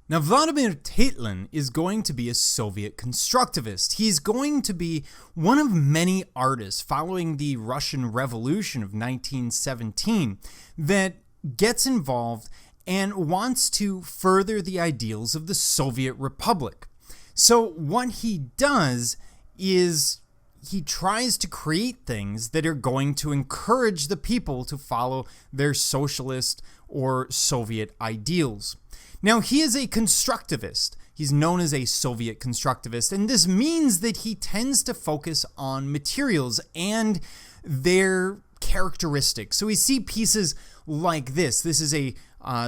Now, Vladimir Tatlin is going to be a Soviet constructivist. He's going to be one of many artists following the Russian Revolution of 1917 that gets involved and wants to further the ideals of the Soviet Republic. So what he does is he tries to create things that are going to encourage the people to follow their socialist or Soviet ideals. Now, he is a constructivist. He's known as a Soviet constructivist, and this means that he tends to focus on materials and their characteristics. So we see pieces like this. This is a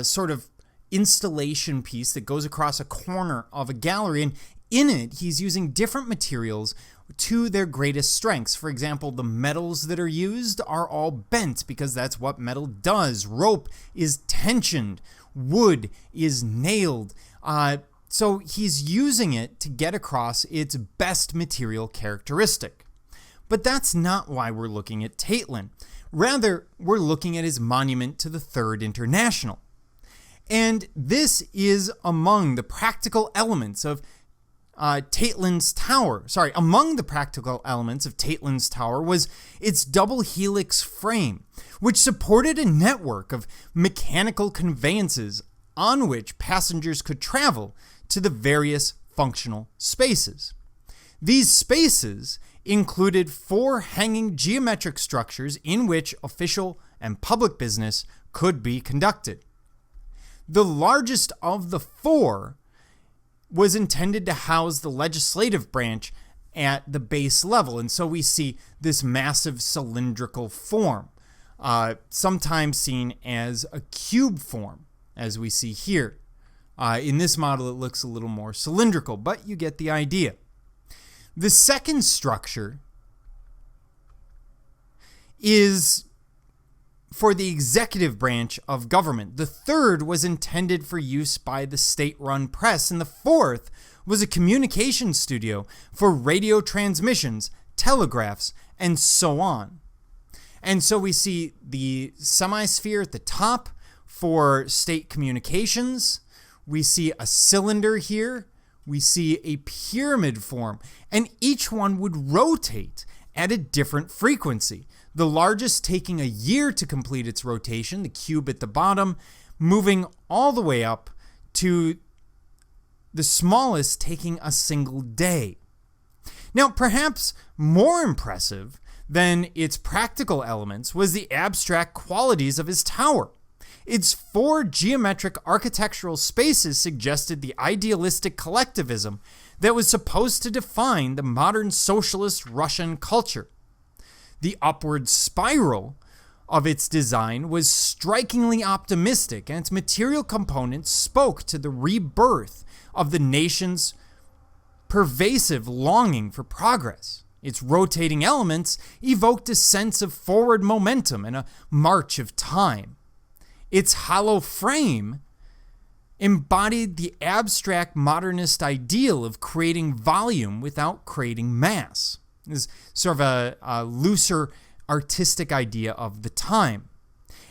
sort of installation piece that goes across a corner of a gallery, and in it, he's using different materials to their greatest strengths. For example, the metals that are used are all bent because that's what metal does. Rope is tensioned. Wood is nailed. So he's using it to get across its best material characteristic. But that's not why we're looking at Tatlin. Rather, we're looking at his monument to the Third International. And this is among the practical elements of Tatlin's tower. Among the practical elements of Tatlin's tower was its double helix frame, which supported a network of mechanical conveyances on which passengers could travel to the various functional spaces. These spaces included 4 hanging geometric structures in which official and public business could be conducted. The largest of the 4 was intended to house the legislative branch at the base level. And so we see this massive cylindrical form, sometimes seen as a cube form, as we see here. In this model, it looks a little more cylindrical, but you get the idea. The second structure is for the executive branch of government. The third was intended for use by the state-run press, and the fourth was a communication studio for radio transmissions, telegraphs, and so on. And so we see the semisphere at the top for state communications. We see a cylinder here. We see a pyramid form, and each one would rotate at a different frequency. The largest taking a year to complete its rotation, the cube at the bottom, moving all the way up to the smallest taking a single day. Now, perhaps more impressive than its practical elements was the abstract qualities of his tower. Its 4 geometric architectural spaces suggested the idealistic collectivism that was supposed to define the modern socialist Russian culture. The upward spiral of its design was strikingly optimistic, and its material components spoke to the rebirth of the nation's pervasive longing for progress. Its rotating elements evoked a sense of forward momentum and a march of time. Its hollow frame embodied the abstract modernist ideal of creating volume without creating mass. Is sort of a looser artistic idea of the time.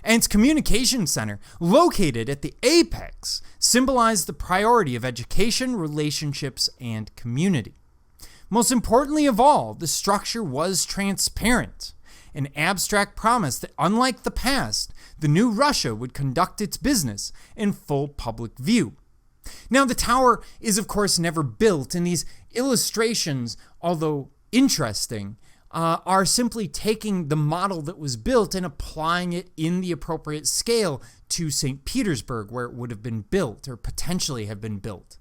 And its communication center, located at the apex, symbolized the priority of education, relationships, and community. Most importantly of all, the structure was transparent, an abstract promise that, unlike the past, the new Russia would conduct its business in full public view. Now, the tower is, of course, never built, and these illustrations, although interesting, are simply taking the model that was built and applying it in the appropriate scale to St. Petersburg, where it would have been built or potentially have been built.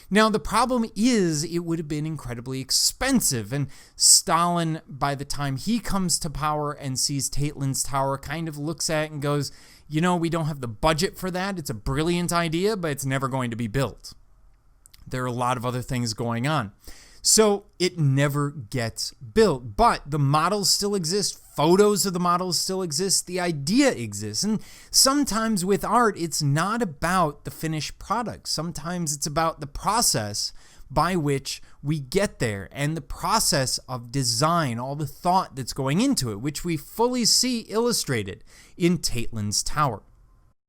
Now, the problem is it would have been incredibly expensive, and Stalin, by the time he comes to power and sees Tatlin's tower, kind of looks at it and goes, we don't have the budget for that. It's a brilliant idea, but it's never going to be built. There are a lot of other things going on. So it never gets built, but the models still exist. Photos of the models still exist. The idea exists. And sometimes with art, it's not about the finished product. Sometimes it's about the process by which we get there and the process of design, all the thought that's going into it, which we fully see illustrated in Tatlin's tower.